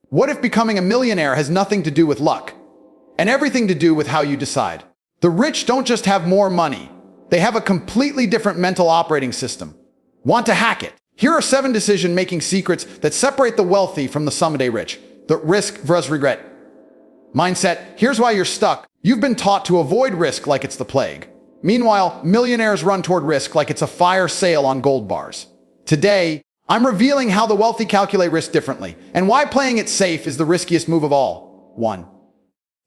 What if becoming a millionaire has nothing to do with luck and everything to do with how you decide? The rich don't just have more money. They have a completely different mental operating system. Want to hack it? Here are 7 decision-making secrets that separate the wealthy from the someday rich. The risk versus regret mindset. Here's why you're stuck. You've been taught to avoid risk like it's the plague. Meanwhile, millionaires run toward risk like it's a fire sale on gold bars. Today, I'm revealing how the wealthy calculate risk differently and why playing it safe is the riskiest move of all. 1.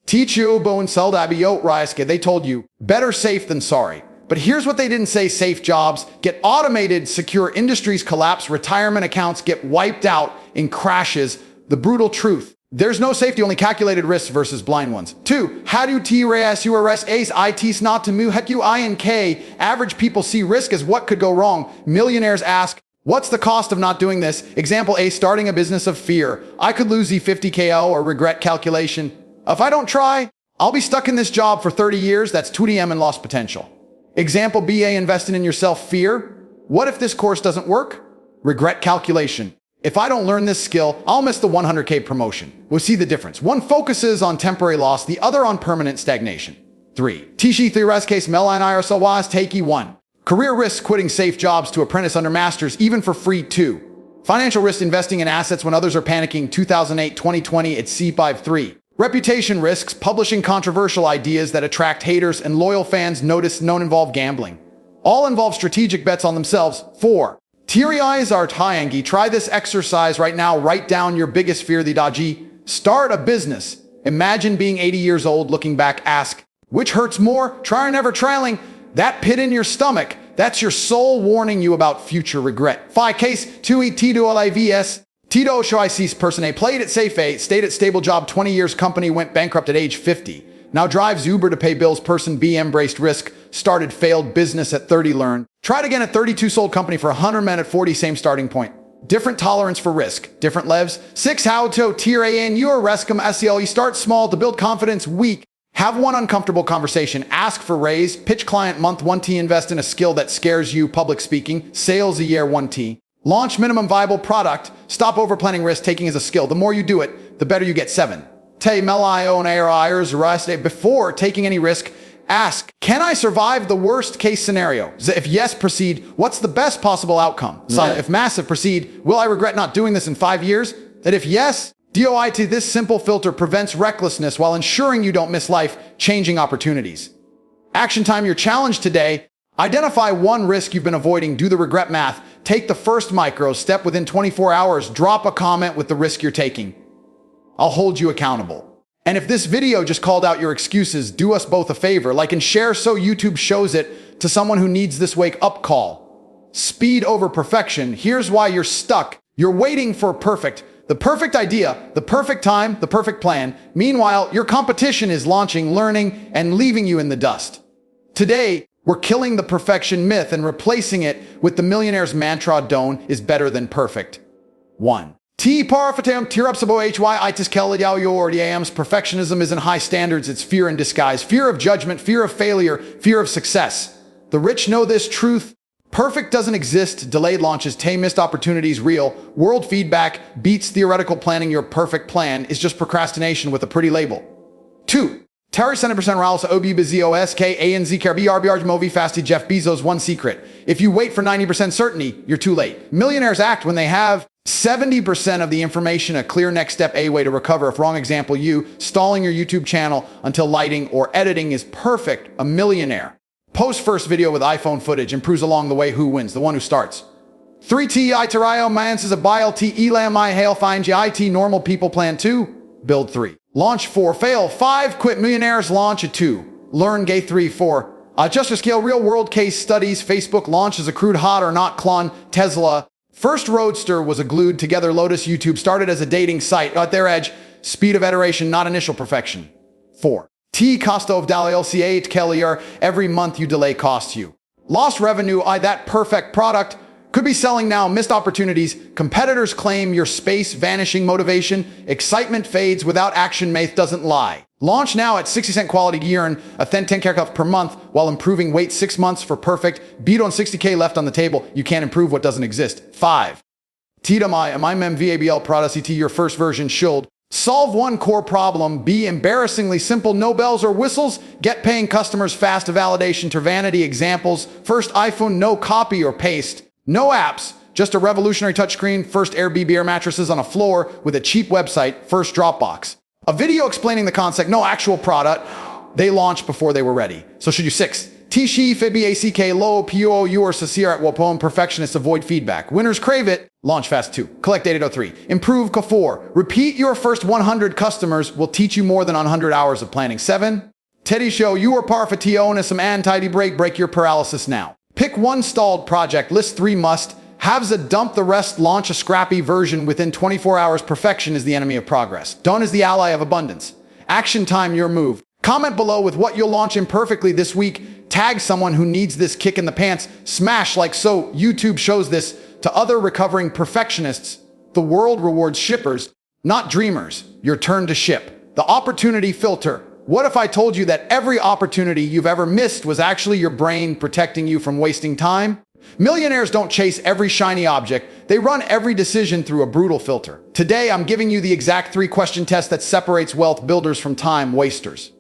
Teach you bon saldabiot riske. They told you, better safe than sorry. But here's what they didn't say. Safe jobs get automated, secure industries collapse, retirement accounts get wiped out in crashes. The brutal truth. There's no safety, only calculated risks versus blind ones. 2. How do TRAS ace ITs not to move HUINK? Average people see risk as what could go wrong. Millionaires ask, what's the cost of not doing this? Example A, starting a business of fear. I could lose E50KO or regret calculation. If I don't try, I'll be stuck in this job for 30 years. That's 2DM and lost potential. Example B, A, investing in yourself. Fear. What if this course doesn't work? Regret calculation. If I don't learn this skill, I'll miss the 100K promotion. We'll see the difference. One focuses on temporary loss, the other on permanent stagnation. 3. Tishi Theres case Meline Irasawas Takey 1. Career risks, quitting safe jobs to apprentice under masters, even for free. 2. Financial risk, investing in assets when others are panicking. 2008-2020 at C5. 3. Reputation risks, publishing controversial ideas that attract haters and loyal fans. Notice none involve gambling. All involve strategic bets on themselves. 4. Teary-eyes are Tyangi. Try this exercise right now. Write down your biggest fear, the Daji. Start a business. Imagine being 80 years old, looking back, ask, which hurts more? Try or never trailing. That pit in your stomach, that's your soul warning you about future regret. 5. Case 2 Tito Livs. Tito Shoisis person A played it safe A, stayed at stable job 20 years, company went bankrupt at age 50. Now drives Uber to pay bills. Person B embraced risk, started failed business at 30, learned. Tried again at 32, sold company for 100 men at 40, same starting point. Different tolerance for risk, different levels. 6. How to tier in your rescum SEL. You start small to build confidence. Weak. Have one uncomfortable conversation. Ask for raise. Pitch client month 1T. Invest in a skill that scares you. Public speaking. Sales a year 1T. Launch minimum viable product. Stop over planning risk taking as a skill. The more you do it, the better you get. 7. Te melion airs rest. Before taking any risk, ask, can I survive the worst case scenario? If yes, proceed. What's the best possible outcome? Yeah. If massive, proceed. Will I regret not doing this in 5 years? That if yes, DOIT, this simple filter prevents recklessness while ensuring you don't miss life-changing opportunities. Action time, your challenge today. Identify one risk you've been avoiding. Do the regret math. Take the first micro step within 24 hours. Drop a comment with the risk you're taking. I'll hold you accountable. And if this video just called out your excuses, do us both a favor. Like and share so YouTube shows it to someone who needs this wake-up call. Speed over perfection. Here's why you're stuck. You're waiting for the perfect idea, the perfect time, the perfect plan. Meanwhile, your competition is launching, learning, and leaving you in the dust. Today, we're killing the perfection myth and replacing it with the millionaire's mantra: done is better than perfect. 1. T parfatam tirupsabo hy itis kelidao yordams. Perfectionism isn't high standards, it's fear in disguise. Fear of judgment, fear of failure, fear of success. The rich know this truth. Perfect doesn't exist. Delayed launches, missed opportunities, real. World feedback beats theoretical planning. Your perfect plan is just procrastination with a pretty label. 2. Terry 70% Raul OBBZOSK ANZ BRBR Movi Fasty Jeff Bezos. One secret. If you wait for 90% certainty, you're too late. Millionaires act when they have 70% of the information. A clear next step, a way to recover. If wrong example, you stalling your YouTube channel until lighting or editing is perfect. A millionaire. Post first video with iPhone footage, improves along the way. Who wins? The one who starts. 3 Ti Tarayo Mans is a bile T Elam I hail fine GIT normal people. Plan 2. Build 3. Launch 4. Fail 5. Quit millionaires. Launch at 2. Learn gay 3. 4. Adjust your scale. Real world case studies. Facebook launches a crude hot or not clone. Tesla. First Roadster was a glued together Lotus. YouTube started as a dating site. At their edge. Speed of iteration, not initial perfection. 4. T costo of Dali LCA Kellier. Every month you delay costs you. Lost revenue. That perfect product could be selling now. Missed opportunities. Competitors claim your space. Vanishing motivation. Excitement fades without action. Math doesn't lie. Launch now at 60-cent quality gear and a 10 haircut per month while improving. Wait 6 months for perfect. Beat on 60K left on the table. You can't improve what doesn't exist. 5. Tidamai, amimem VABL Prada CT, your first version should solve one core problem, be embarrassingly simple, no bells or whistles, get paying customers fast, validation to vanity examples, first iPhone, no copy or paste, no apps, just a revolutionary touchscreen, first Airbnb air mattresses on a floor with a cheap website, first Dropbox. A video explaining the concept, no actual product, they launched before they were ready. So should you 6. Tishi, Fibi, ACK, Low, PO, you or Sasir at Wapom, perfectionists avoid feedback. Winners crave it. Launch fast 2. Collect 803. Improve K4. Repeat your first 100 customers will teach you more than 100 hours of planning. 7. Teddy show, you or parfatio, some anti break your paralysis now. Pick one stalled project, list 3 must. Haves a dump the rest, launch a scrappy version within 24 hours. Perfection is the enemy of progress. Done is the ally of abundance. Action time, your move. Comment below with what you'll launch imperfectly this week. Tag someone who needs this kick in the pants. Smash like so. YouTube shows this to other recovering perfectionists. The world rewards shippers, not dreamers. Your turn to ship. The opportunity filter. What if I told you that every opportunity you've ever missed was actually your brain protecting you from wasting time? Millionaires don't chase every shiny object. They run every decision through a brutal filter. Today, I'm giving you the exact 3-question test that separates wealth builders from time wasters.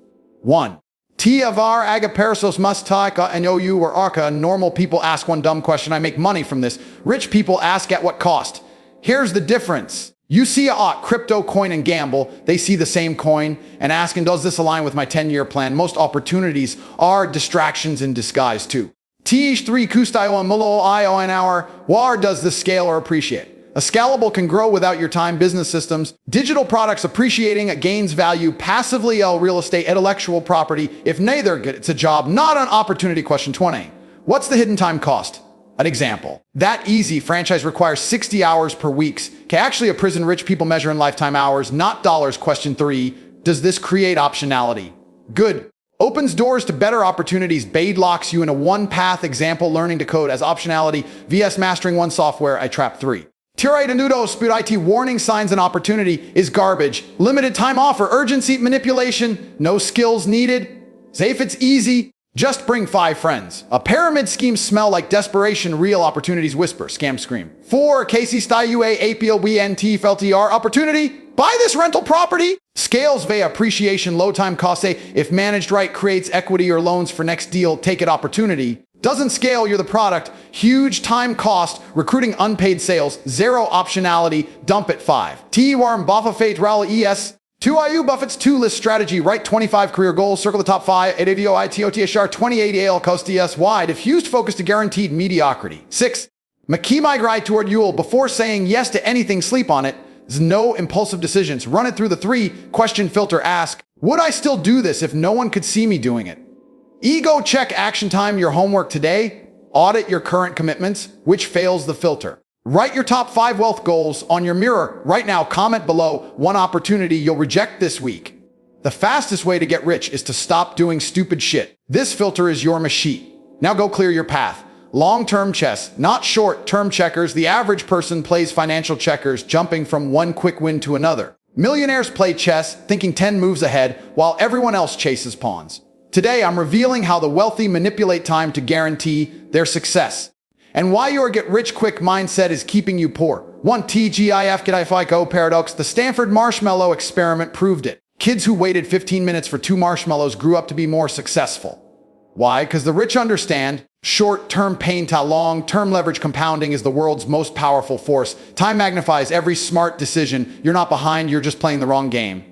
1. T avar agaperosos mustaka and OU or arca. Normal people ask one dumb question. I make money from this. Rich people ask at what cost. Here's the difference. You see a crypto coin and gamble. They see the same coin and ask, and does this align with my 10-year plan? Most opportunities are distractions in disguise too. Th3 kustayo mulo io an hour. War does this scale or appreciate? A scalable can grow without your time. Business systems, digital products appreciating gains value passively. Real estate, intellectual property. If neither, it's a job, not an opportunity. Question 20. What's the hidden time cost? An example. That easy franchise requires 60 hours per week. Okay, actually a prison rich people measure in lifetime hours, not dollars. Question 3. Does this create optionality? Good. Opens doors to better opportunities. Bade locks you in a one-path. Example, learning to code as optionality. VS mastering one software. I trap 3. Tirade nudo speed IT warning signs and opportunity is garbage. Limited time offer, urgency, manipulation, no skills needed. Say if it's easy, just bring 5 friends. A pyramid scheme smell like desperation, real opportunities whisper, scam scream. 4. Casey style UA APLBNT FLTR opportunity. Buy this rental property. Scales via appreciation, low time cost. Say if managed right, creates equity or loans for next deal, take it opportunity. Doesn't scale, you're the product. Huge time cost, recruiting unpaid sales, 0 optionality, dump at 5. T Warren Buffa Fate Rally ES. 2 IU Buffett's 2-list strategy, write 25 career goals, circle the top 5, ADVO ITOTSR 28 AL Coast DS Y, diffused focus to guaranteed mediocrity. 6. McKee migrate toward Yule before saying yes to anything, sleep on it. There's no impulsive decisions. Run it through the 3-question filter, ask, would I still do this if no one could see me doing it? Ego check, action time, your homework today. Audit your current commitments, which fails the filter. Write your top 5 wealth goals on your mirror right now. Comment below one opportunity you'll reject this week. The fastest way to get rich is to stop doing stupid shit. This filter is your machine. Now go clear your path. Long-term chess, not short-term checkers. The average person plays financial checkers, jumping from one quick win to another. Millionaires play chess, thinking 10 moves ahead, while everyone else chases pawns. Today, I'm revealing how the wealthy manipulate time to guarantee their success, and why your get-rich-quick mindset is keeping you poor. 1. TGIF get FICO paradox. The Stanford marshmallow experiment proved it. Kids who waited 15 minutes for 2 marshmallows grew up to be more successful. Why? Because the rich understand short-term pain to long-term leverage. Compounding is the world's most powerful force. Time magnifies every smart decision. You're not behind, you're just playing the wrong game.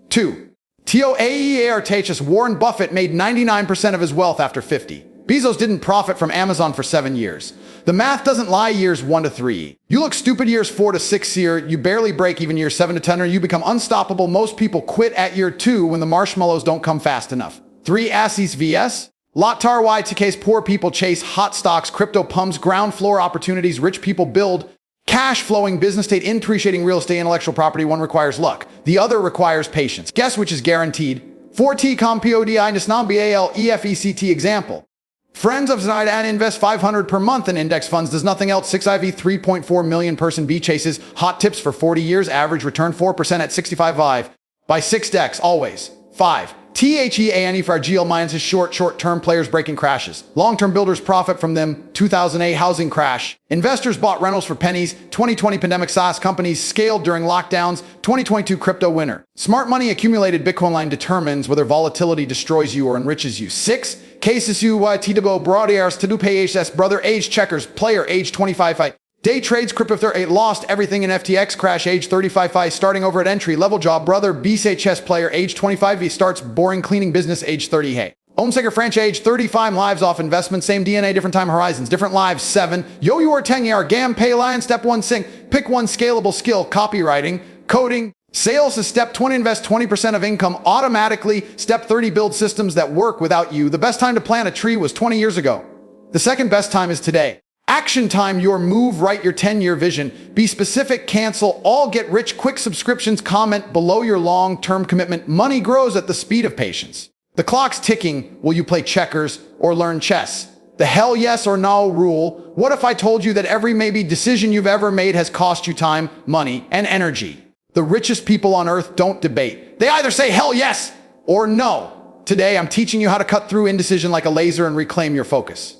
2. TOAEARTHS Warren Buffett made 99% of his wealth after 50. Bezos didn't profit from Amazon for 7 years. The math doesn't lie. Years 1 to 3. You look stupid years 4 to 6 year. You barely break even years 7 to 10, or you become unstoppable. Most people quit at year 2 when the marshmallows don't come fast enough. 3. Assis vs. Lotar YTK's poor people chase hot stocks, crypto pumps, ground floor opportunities. Rich people build cash flowing business state, appreciating real estate, intellectual property. One requires luck. The other requires patience. Guess which is guaranteed? 4T COMPODI Nisnam BAL EFECT example. Friends of Zaid and invest $500 per month in index funds. Does nothing else. 6 IV 3.4 million person B chases hot tips for 40 years. Average return 4% at 65 vive. By 6 decks always. 5. THEANE for GL minus is short-term players breaking crashes. Long-term builders profit from them. 2008 housing crash. Investors bought rentals for pennies. 2020 pandemic SaaS companies scaled during lockdowns. 2022 crypto winner. Smart money accumulated Bitcoin line determines whether volatility destroys you or enriches you. 6. Cases you TWO Broadiers to do PHS brother age checkers player age 25. Day trades crypto 8 lost everything in FTX crash age 35 starting over at entry level job brother BC chess player age 25 he starts boring cleaning business age 30 hey. Homesteader French age 35 lives off investment same DNA different time horizons different lives 7. Yo you are 10 year gam pay lion step 1 sync pick one scalable skill copywriting coding. Sales is step 20 invest 20% of income automatically. Step 30 build systems that work without you. The best time to plant a tree was 20 years ago. The second best time is today. Action time, your move, write your 10-year vision. Be specific, cancel, all get rich, quick subscriptions, comment below your long-term commitment. Money grows at the speed of patience. The clock's ticking. Will you play checkers or learn chess? The hell yes or no rule. What if I told you that every maybe decision you've ever made has cost you time, money, and energy? The richest people on earth don't debate. They either say hell yes or no. Today, I'm teaching you how to cut through indecision like a laser and reclaim your focus.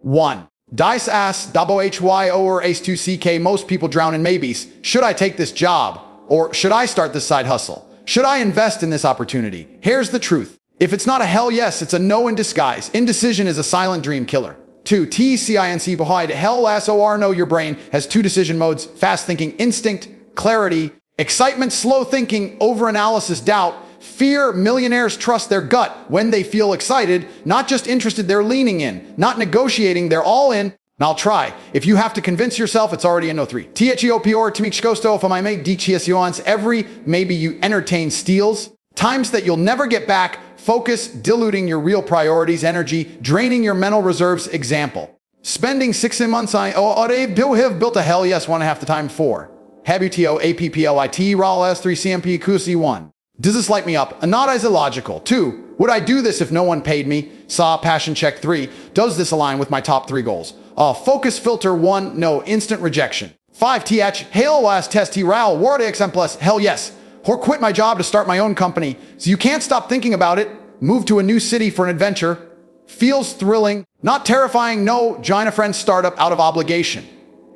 1. Dice ass, double HYO or ace 2 CK. Most people drown in maybes. Should I take this job? Or should I start this side hustle? Should I invest in this opportunity? Here's the truth. If it's not a hell yes, it's a no in disguise. Indecision is a silent dream killer. 2. TCINC behind hell SOR know your brain has 2 decision modes. Fast thinking, instinct, clarity, excitement, slow thinking, overanalysis, doubt. Fear, millionaires trust their gut when they feel excited, not just interested, they're leaning in, not negotiating, they're all in. And I'll try. If you have to convince yourself, it's already a no 3. THEOP or Timichkosto if I make DCSUons every maybe you entertain steals, times that you'll never get back, focus, diluting your real priorities, energy, draining your mental reserves, example. Spending 6 months on, they've built a hell yes 1.5 the time 4. Habuto APPLIT RAL S3 CMP Kusi 1. Does this light me up? Not as illogical. 2. Would I do this if no one paid me? Saw passion check 3. Does this align with my top 3 goals? Focus filter 1. No. Instant rejection. 5. TH. Hail last test Ral. Word XM plus. Hell yes. Or quit my job to start my own company. So you can't stop thinking about it. Move to a new city for an adventure. Feels thrilling. Not terrifying. No. Join a friend's startup out of obligation.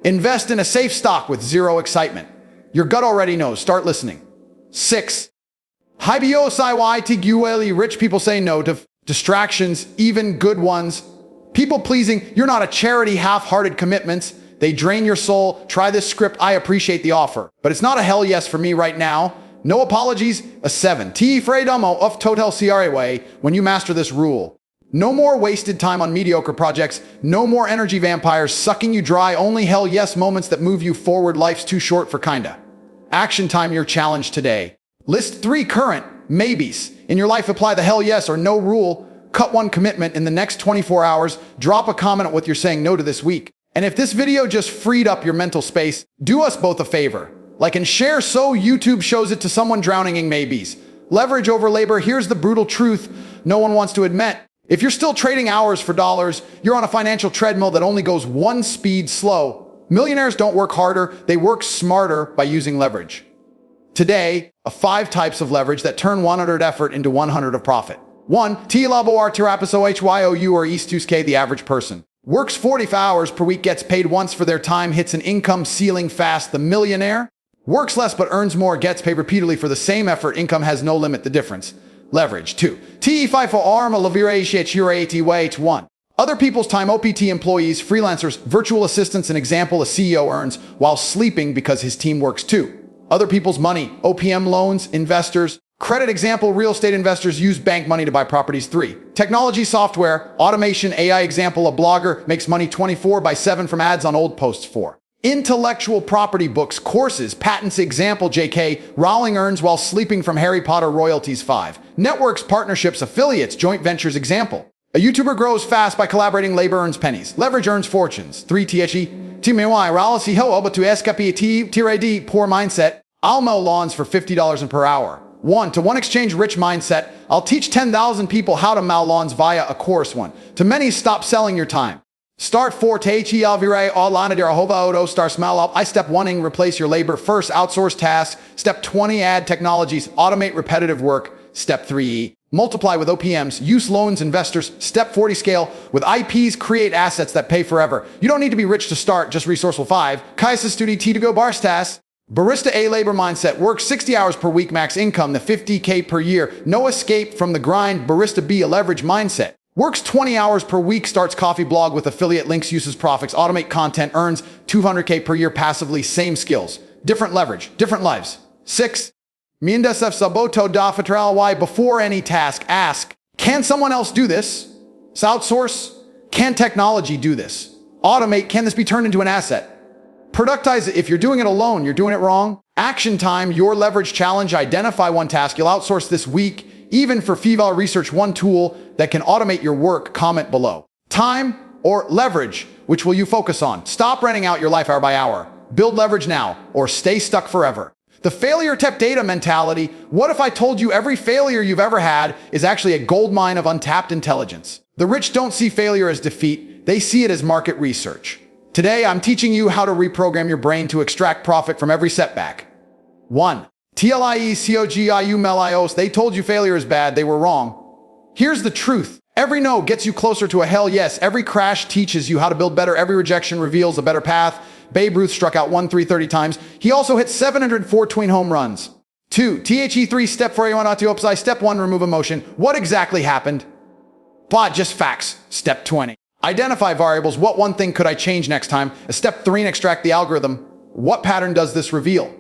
Invest in a safe stock with 0 excitement. Your gut already knows. Start listening. 6. Rich people say no to distractions, even good ones. People pleasing, you're not a charity, half-hearted commitments. They drain your soul. Try this script. I appreciate the offer, but it's not a hell yes for me right now. No apologies. A 7. Fredomo of Total CRA way when you master this rule. No more wasted time on mediocre projects. No more energy vampires sucking you dry. Only hell yes moments that move you forward. Life's too short for kinda. Action time, your challenge today. List 3 current maybes. In your life, apply the hell yes or no rule. Cut 1 commitment in the next 24 hours. Drop a comment on what you're saying no to this week. And if this video just freed up your mental space, do us both a favor. Like and share so YouTube shows it to someone drowning in maybes. Leverage over labor. Here's the brutal truth no one wants to admit. If you're still trading hours for dollars, you're on a financial treadmill that only goes 1 speed slow. Millionaires don't work harder. They work smarter by using leverage. Today, 5 types of leverage that turn 100 effort into 100 of profit. 1. T-Labo R Tirapiso HYOU or East 2K, the average person. Works 45 hours per week, gets paid once for their time, hits an income ceiling fast. The millionaire works less but earns more, gets paid repeatedly for the same effort. Income has no limit. The difference. Leverage. 2. TE5 Arma Lavira 1. Other people's time, OPT employees, freelancers, virtual assistants. An example, a CEO earns while sleeping because his team works too. Other people's money, OPM loans, investors. Credit example, real estate investors use bank money to buy properties. 3. Technology, software, automation, AI example, a blogger makes money 24/7 from ads on old posts. 4. Intellectual property, books, courses, patents example, JK Rowling earns while sleeping from Harry Potter royalties. 5. Networks, partnerships, affiliates, joint ventures example. A YouTuber grows fast by collaborating, labor earns pennies. Leverage earns fortunes. 3. THE TMY Ralasi Ho to SKP TRAD poor mindset. I'll mow lawns for $50 per hour. 1-to-1 exchange rich mindset. I'll teach 10,000 people how to mow lawns via a course. 1. To many, stop selling your time. Start 4. Teichi Alvire Alana Derahova Odo Star Smile Up. I step 1 replace your labor. First, outsource tasks. Step 20 add technologies. Automate repetitive work. Step 3 Multiply with OPMs, use loans, investors, step 40 scale. With IPs, create assets that pay forever. You don't need to be rich to start, just resourceful 5. Kaisa studi T to go barstas. Barista A labor mindset. Work 60 hours per week, max income, the 50K per year. No escape from the grind. Barista B, a leverage mindset. Works 20 hours per week, starts coffee blog with affiliate links, uses profits, automate content, earns 200K per year passively, same skills. Different leverage, different lives. 6. Mindesef saboto da fatral. Why? Before any task, ask, can someone else do this? Outsource? Can technology do this? Automate, can this be turned into an asset? Productize it. If you're doing it alone, you're doing it wrong. Action time, your leverage challenge. Identify one task you'll outsource this week. Even for Fival, research one tool that can automate your work. Comment below. Time or leverage, which will you focus on? Stop renting out your life hour by hour. Build leverage now or stay stuck forever. The failure tap data mentality. What if I told you every failure you've ever had is actually a gold mine of untapped intelligence? The rich don't see failure as defeat. They see it as market research. Today, I'm teaching you how to reprogram your brain to extract profit from every setback. 1. TLIE COGIU MELIOS. They told you failure is bad. They were wrong. Here's the truth. Every no gets you closer to a hell yes. Every crash teaches you how to build better. Every rejection reveals a better path. Babe Ruth struck out 1-3-30 times. He also hit 704 tween home runs. 2. THE3 step 4A1 upside. Step 1, remove emotion. What exactly happened? Plot just facts. Step 20. Identify variables. What one thing could I change next time? Step 3, extract the algorithm. What pattern does this reveal?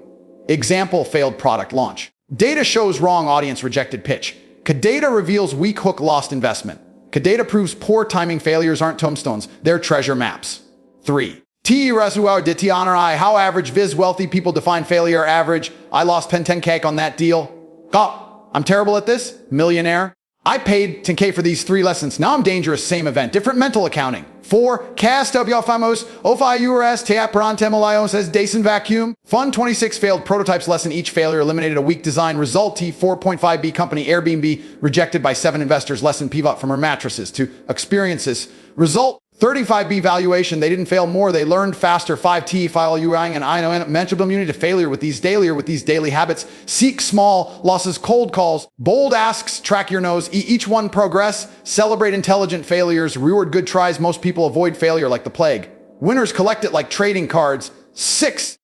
Example, failed product launch. Data shows wrong audience rejected pitch. Data reveals weak hook lost investment. Data proves poor timing failures aren't tombstones, they're treasure maps. 3. How average viz wealthy people define failure average. I lost 10K on that deal. I'm terrible at this. Millionaire. I paid 10K for these 3 lessons. Now I'm dangerous. Same event. Different mental accounting. 4. Cast famos. Ofi URS. Teaprantemolios says Dason vacuum. Fun 26 failed prototypes lesson. Each failure eliminated a weak design. Result T 4.5B company Airbnb rejected by 7 investors. Lesson pivot from her mattresses to experiences. Result 35B valuation. They didn't fail more. They learned faster. 5T file UIing and I know mental immunity to failure with these daily habits. Seek small losses, cold calls, bold asks, track your nose, each one progress, celebrate intelligent failures, reward good tries. Most people avoid failure like the plague. Winners collect it like trading cards. 6.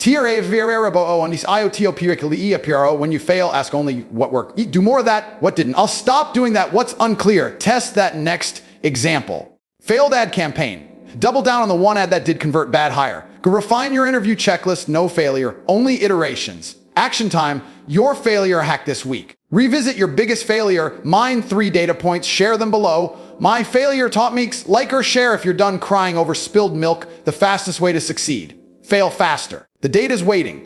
On these IoT when you fail, ask only what worked. Do more of that, what didn't. I'll stop doing that, what's unclear. Test that next example. Failed ad campaign. Double down on the one ad that did convert, bad hire. Go refine your interview checklist, no failure, only iterations. Action time, your failure hack this week. Revisit your biggest failure, mine 3 data points, share them below. My failure taught me, like or share if you're done crying over spilled milk, the fastest way to succeed. Fail faster. The data's waiting.